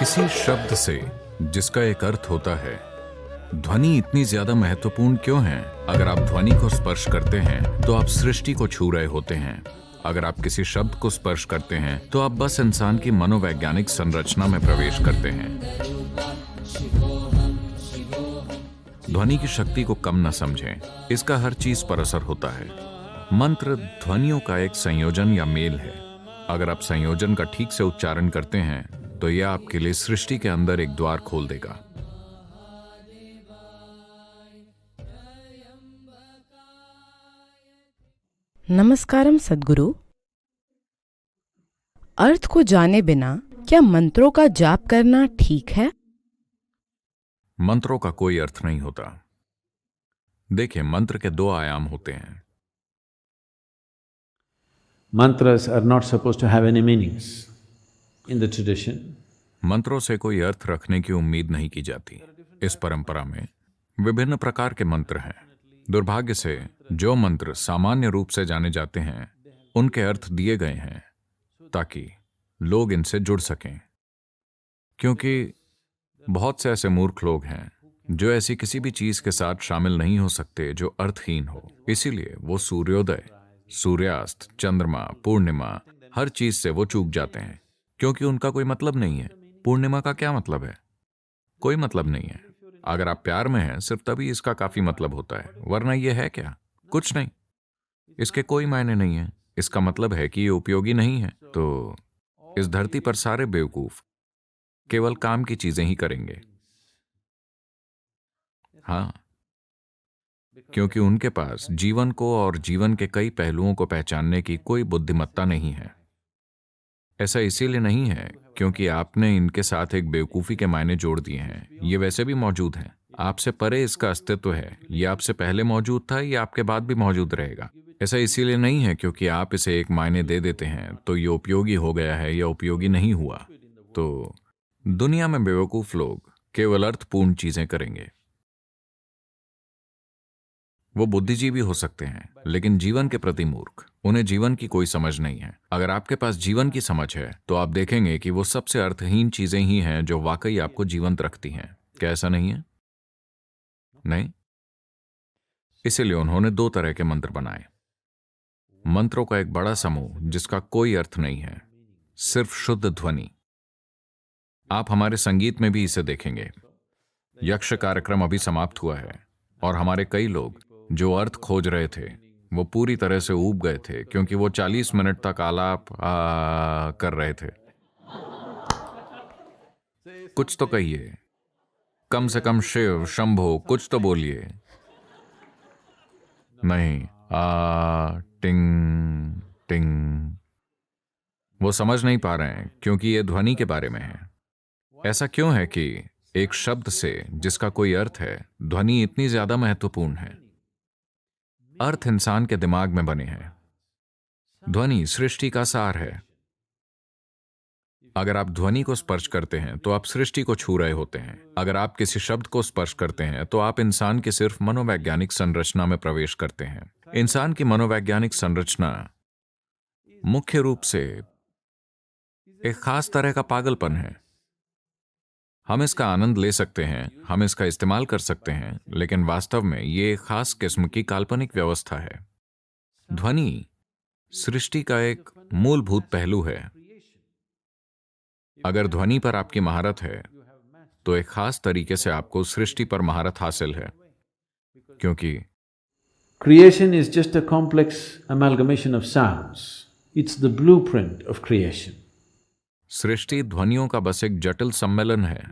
किसी शब्द से जिसका एक अर्थ होता है, ध्वनि इतनी ज्यादा महत्वपूर्ण क्यों है? अगर आप ध्वनि को स्पर्श करते हैं तो आप सृष्टि को छू रहे होते हैं। अगर आप किसी शब्द को स्पर्श करते हैं तो आप बस इंसान की मनोवैज्ञानिक संरचना में प्रवेश करते हैं। ध्वनि की शक्ति को कम न समझें, इसका हर चीज पर असर होता है। मंत्र ध्वनियों का एक संयोजन या मेल है। अगर आप संयोजन का ठीक से उच्चारण करते हैं तो यह आपके लिए सृष्टि के अंदर एक द्वार खोल देगा। नमस्कारम सद्गुरु। अर्थ को जाने बिना क्या मंत्रों का जाप करना ठीक है? मंत्रों का कोई अर्थ नहीं होता। देखिए, मंत्र के दो आयाम होते हैं। Mantras are not supposed to have any meanings in the tradition. मंत्रों से कोई अर्थ रखने की उम्मीद नहीं की जाती। इस परंपरा में विभिन्न प्रकार के मंत्र हैं। दुर्भाग्य से जो मंत्र सामान्य रूप से जाने जाते हैं उनके अर्थ दिए गए हैं ताकि लोग इनसे जुड़ सकें, क्योंकि बहुत से ऐसे मूर्ख लोग हैं जो ऐसी किसी भी चीज के साथ शामिल नहीं हो सकते जो अर्थहीन हो। इसीलिए वो सूर्योदय, सूर्यास्त, चंद्रमा, पूर्णिमा, हर चीज से वो चूक जाते हैं, क्योंकि उनका कोई मतलब नहीं है। पूर्णिमा का क्या मतलब है? कोई मतलब नहीं है। अगर आप प्यार में हैं सिर्फ तभी इसका काफी मतलब होता है, वरना ये है क्या? कुछ नहीं। इसके कोई मायने नहीं है। इसका मतलब है कि ये उपयोगी नहीं है। तो इस धरती पर सारे बेवकूफ केवल काम की चीजें ही करेंगे। हाँ, क्योंकि उनके पास जीवन को और जीवन के कई पहलुओं को पहचानने की कोई बुद्धिमत्ता नहीं है। ऐसा इसीलिए नहीं है क्योंकि आपने इनके साथ एक बेवकूफी के मायने जोड़ दिए हैं। ये वैसे भी मौजूद हैं। आपसे परे इसका अस्तित्व है। ये आपसे पहले मौजूद था, ये आपके बाद भी मौजूद रहेगा। ऐसा इसीलिए नहीं है क्योंकि आप इसे एक मायने दे देते हैं तो ये उपयोगी हो गया है या उपयोगी नहीं हुआ। तो दुनिया में बेवकूफ लोग केवल अर्थपूर्ण चीजें करेंगे। वो बुद्धिजीवी हो सकते हैं लेकिन जीवन के प्रति मूर्ख। उन्हें जीवन की कोई समझ नहीं है। अगर आपके पास जीवन की समझ है तो आप देखेंगे कि वो सबसे अर्थहीन चीजें ही हैं जो वाकई आपको जीवंत रखती हैं। क्या ऐसा नहीं है? नहीं। इसीलिए उन्होंने दो तरह के मंत्र बनाए। मंत्रों का एक बड़ा समूह जिसका कोई अर्थ नहीं है, सिर्फ शुद्ध ध्वनि। आप हमारे संगीत में भी इसे देखेंगे। यक्ष कार्यक्रम अभी समाप्त हुआ है और हमारे कई लोग जो अर्थ खोज रहे थे वो पूरी तरह से ऊब गए थे क्योंकि वो 40 मिनट तक आलाप कर रहे थे। कुछ तो कहिए, कम से कम शिव, शंभो, कुछ तो बोलिए। नहीं, टिंग टिंग। वो समझ नहीं पा रहे हैं क्योंकि ये ध्वनि के बारे में है। ऐसा क्यों है कि एक शब्द से जिसका कोई अर्थ है, ध्वनि इतनी ज्यादा महत्वपूर्ण है? अर्थ इंसान के दिमाग में बने हैं। ध्वनि सृष्टि का सार है। अगर आप ध्वनि को स्पर्श करते हैं तो आप सृष्टि को छू रहे होते हैं। अगर आप किसी शब्द को स्पर्श करते हैं तो आप इंसान की सिर्फ मनोवैज्ञानिक संरचना में प्रवेश करते हैं। इंसान की मनोवैज्ञानिक संरचना मुख्य रूप से एक खास तरह का पागलपन है। हम इसका आनंद ले सकते हैं, हम इसका इस्तेमाल कर सकते हैं, लेकिन वास्तव में ये एक खास किस्म की काल्पनिक व्यवस्था है। ध्वनि सृष्टि का एक मूलभूत पहलू है। अगर ध्वनि पर आपकी महारत है तो एक खास तरीके से आपको सृष्टि पर महारत हासिल है, क्योंकि Creation is just a complex amalgamation of sounds. It's the blueprint of creation. सृष्टि ध्वनियों का बस एक जटिल सम्मेलन है।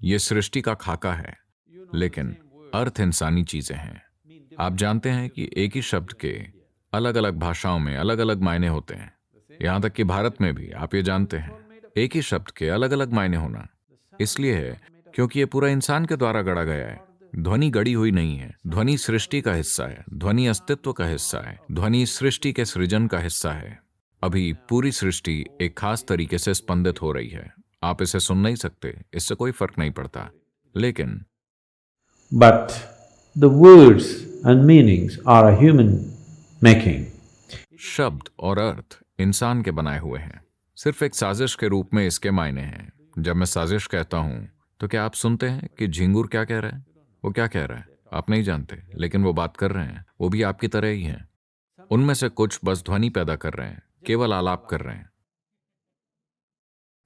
यह सृष्टि का खाका है, लेकिन अर्थ इंसानी चीजें हैं। आप जानते हैं कि एक ही शब्द के अलग अलग भाषाओं में अलग अलग मायने होते हैं। यहां तक कि भारत में भी आप ये जानते हैं, एक ही शब्द के अलग अलग मायने होना इसलिए है क्योंकि यह पूरा इंसान के द्वारा गढ़ा गया है। ध्वनि गढ़ी हुई नहीं है। ध्वनि सृष्टि का हिस्सा है। ध्वनि अस्तित्व का हिस्सा है। ध्वनि सृष्टि के सृजन का हिस्सा है। अभी पूरी सृष्टि एक खास तरीके से स्पंदित हो रही है। आप इसे सुन नहीं सकते, इससे कोई फर्क नहीं पड़ता, लेकिन But the words and meanings are a human making. शब्द और अर्थ इंसान के बनाए हुए हैं। सिर्फ एक साजिश के रूप में इसके मायने हैं। जब मैं साजिश कहता हूं तो क्या आप सुनते हैं कि झिंगुर क्या कह रहा है? वो क्या कह रहा है आप नहीं जानते, लेकिन वो बात कर रहे हैं। वो भी आपकी तरह ही हैं। उनमें से कुछ बस ध्वनि पैदा कर रहे हैं, केवल आलाप कर रहे हैं।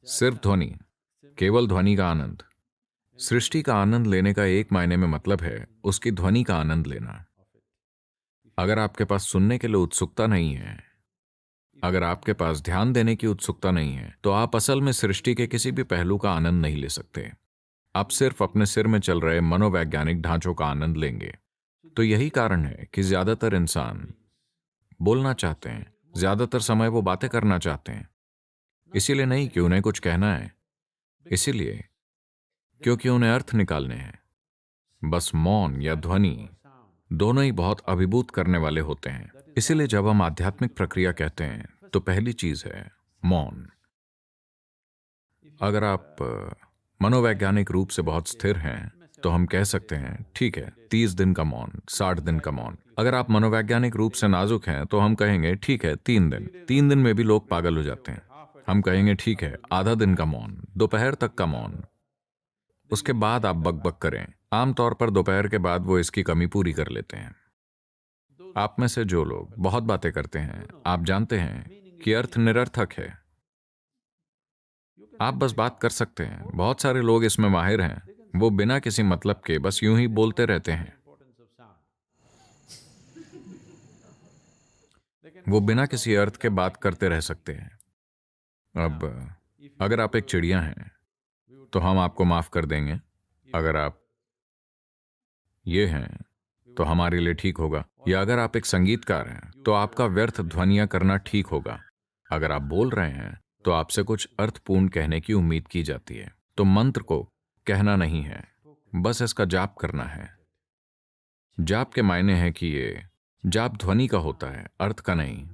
सिर्फ ध्वनि, केवल ध्वनि का आनंद। सृष्टि का आनंद लेने का एक मायने में मतलब है उसकी ध्वनि का आनंद लेना। अगर आपके पास सुनने के लिए उत्सुकता नहीं है, अगर आपके पास ध्यान देने की उत्सुकता नहीं है, तो आप असल में सृष्टि के किसी भी पहलू का आनंद नहीं ले सकते। आप सिर्फ अपने सिर में चल रहे मनोवैज्ञानिक ढांचों का आनंद लेंगे। तो यही कारण है कि ज्यादातर इंसान बोलना चाहते हैं, ज्यादातर समय वो बातें करना चाहते हैं। इसीलिए नहीं कि उन्हें कुछ कहना है, इसीलिए क्योंकि उन्हें अर्थ निकालने हैं। बस मौन या ध्वनि दोनों ही बहुत अभिभूत करने वाले होते हैं। इसीलिए जब हम आध्यात्मिक प्रक्रिया कहते हैं तो पहली चीज है मौन। अगर आप मनोवैज्ञानिक रूप से बहुत स्थिर हैं तो हम कह सकते हैं ठीक है 30 दिन का मौन, 60 दिन का मौन। अगर आप मनोवैज्ञानिक रूप से नाजुक हैं तो हम कहेंगे ठीक है 3 दिन। 3 दिन में भी लोग पागल हो जाते हैं। हम कहेंगे ठीक है आधा दिन का मौन, दोपहर तक का मौन। उसके बाद आप बकबक करें। आमतौर पर दोपहर के बाद वो इसकी कमी पूरी कर लेते हैं। आप में से जो लोग बहुत बातें करते हैं, आप जानते हैं कि अर्थ निरर्थक है। आप बस बात कर सकते हैं। बहुत सारे लोग इसमें माहिर हैं। वो बिना किसी मतलब के बस यूं ही बोलते रहते हैं। वो बिना किसी अर्थ के बात करते रह सकते हैं। अब अगर आप एक चिड़िया हैं तो हम आपको माफ कर देंगे। अगर आप ये हैं तो हमारे लिए ठीक होगा। या अगर आप एक संगीतकार हैं तो आपका व्यर्थ ध्वनियां करना ठीक होगा। अगर आप बोल रहे हैं तो आपसे कुछ अर्थपूर्ण कहने की उम्मीद की जाती है। तो मंत्र को कहना नहीं है, बस इसका जाप करना है। जाप के मायने हैं कि ये जाप ध्वनि का होता है, अर्थ का नहीं।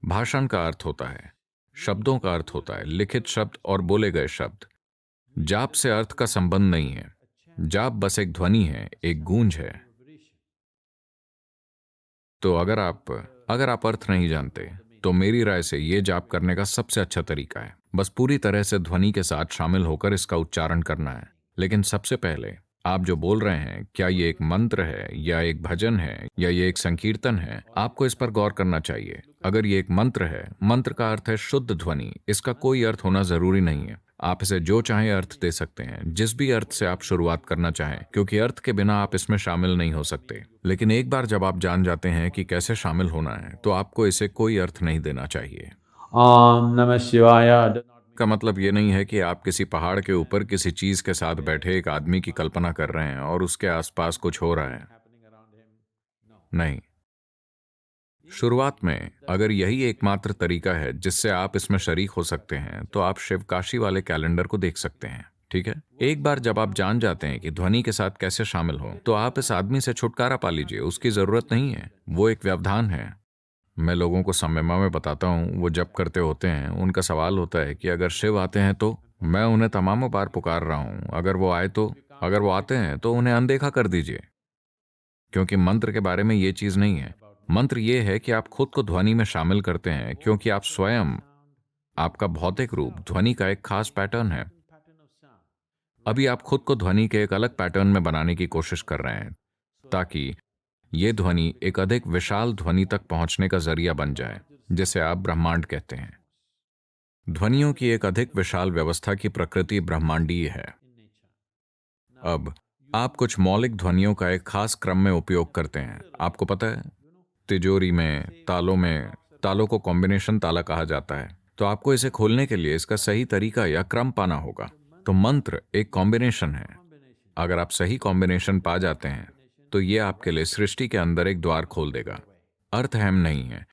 भाषण का अर्थ होता है, शब्दों का अर्थ होता है, लिखित शब्द और बोले गए शब्द। जाप से अर्थ का संबंध नहीं है। जाप बस एक ध्वनि है, एक गूंज है। तो अगर आप अर्थ नहीं जानते तो मेरी राय से ये जाप करने का सबसे अच्छा तरीका है बस पूरी तरह से ध्वनि के साथ शामिल होकर इसका उच्चारण करना है। लेकिन सबसे पहले आप जो बोल रहे हैं, क्या ये एक मंत्र है या एक भजन है या ये एक संकीर्तन है, आपको इस पर गौर करना चाहिए। अगर ये एक मंत्र है, मंत्र का अर्थ है शुद्ध ध्वनि। इसका कोई अर्थ होना जरूरी नहीं है। आप इसे जो चाहें अर्थ दे सकते हैं, जिस भी अर्थ से आप शुरुआत करना चाहें, क्योंकि अर्थ के बिना आप इसमें शामिल नहीं हो सकते। लेकिन एक बार जब आप जान जाते हैं कि कैसे शामिल होना है, तो आपको इसे कोई अर्थ नहीं देना चाहिए। Om Namah Shivaya. का मतलब ये नहीं है कि आप किसी पहाड़ के ऊपर किसी चीज के साथ बैठे एक आदमी की कल्पना कर रहे हैं और उसके आसपास कुछ हो रहा है। नहीं। शुरुआत में अगर यही एकमात्र तरीका है जिससे आप इसमें शरीक हो सकते हैं, तो आप शिवकाशी वाले कैलेंडर को देख सकते हैं। ठीक है, एक बार जब आप जान जाते हैं कि ध्वनि के साथ कैसे शामिल हो, तो आप इस आदमी से छुटकारा पा लीजिए। उसकी जरूरत नहीं है, वो एक व्यवधान है। मैं लोगों को संयमा में बताता हूँ, वो जब करते होते हैं उनका सवाल होता है कि अगर शिव आते हैं तो मैं उन्हें तमामों बार पुकार रहा हूँ, अगर वो आते हैं तो उन्हें अनदेखा कर दीजिए। क्योंकि मंत्र के बारे में ये चीज नहीं है। मंत्र ये है कि आप खुद को ध्वनि में शामिल करते हैं, क्योंकि आप स्वयं, आपका भौतिक रूप ध्वनि का एक खास पैटर्न है। अभी आप खुद को ध्वनि के एक अलग पैटर्न में बनाने की कोशिश कर रहे हैं, ताकि ये ध्वनि एक अधिक विशाल ध्वनि तक पहुंचने का जरिया बन जाए, जिसे आप ब्रह्मांड कहते हैं। ध्वनियों की एक अधिक विशाल व्यवस्था की प्रकृति ब्रह्मांडीय है। अब आप कुछ मौलिक ध्वनियों का एक खास क्रम में उपयोग करते हैं। आपको पता है, तिजोरी में तालों को कॉम्बिनेशन ताला कहा जाता है। तो आपको इसे खोलने के लिए इसका सही तरीका या क्रम पाना होगा। तो मंत्र एक कॉम्बिनेशन है। अगर आप सही कॉम्बिनेशन पा जाते हैं तो ये आपके लिए सृष्टि के अंदर एक द्वार खोल देगा। अर्थ अहम नहीं है।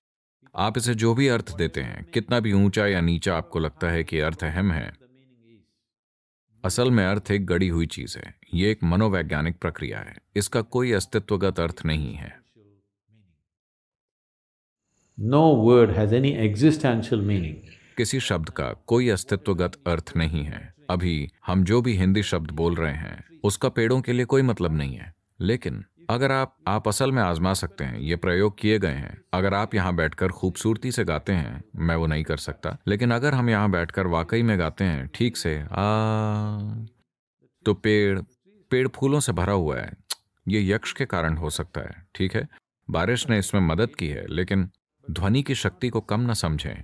आप इसे जो भी अर्थ देते हैं, कितना भी ऊंचा या नीचा आपको लगता है कि अर्थ अहम है, असल में अर्थ एक गढ़ी हुई चीज है। ये एक मनोवैज्ञानिक प्रक्रिया है। इसका कोई अस्तित्वगत अर्थ नहीं है। No word has any existential meaning. किसी शब्द का कोई अस्तित्वगत अर्थ नहीं है। अभी हम जो भी हिंदी शब्द बोल रहे हैं, उसका पेड़ों के लिए कोई मतलब नहीं है। लेकिन अगर आप असल में आजमा सकते हैं, ये प्रयोग किए गए हैं। अगर आप यहाँ बैठकर खूबसूरती से गाते हैं, मैं वो नहीं कर सकता, लेकिन अगर हम यहाँ बैठकर वाकई में गाते हैं ठीक से तो पेड़ पेड़ फूलों से भरा हुआ है। ये यक्ष के कारण हो सकता है, ठीक है। बारिश ने इसमें मदद की है, लेकिन ध्वनि की शक्ति को कम न समझें।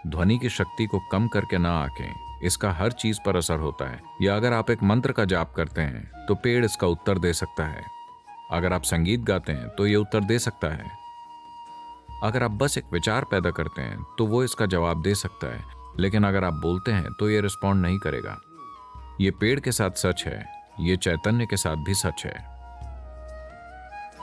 ध्वनि की शक्ति को कम करके ना आंकें, इसका हर चीज पर असर होता है। या अगर आप एक मंत्र का जाप करते हैं तो पेड़ इसका उत्तर दे सकता है। अगर आप संगीत गाते हैं तो ये उत्तर दे सकता है। अगर आप बस एक विचार पैदा करते हैं तो वो इसका जवाब दे सकता है, लेकिन अगर आप बोलते हैं तो ये रिस्पॉन्ड नहीं करेगा। ये पेड़ के साथ सच है, ये चैतन्य के साथ भी सच है।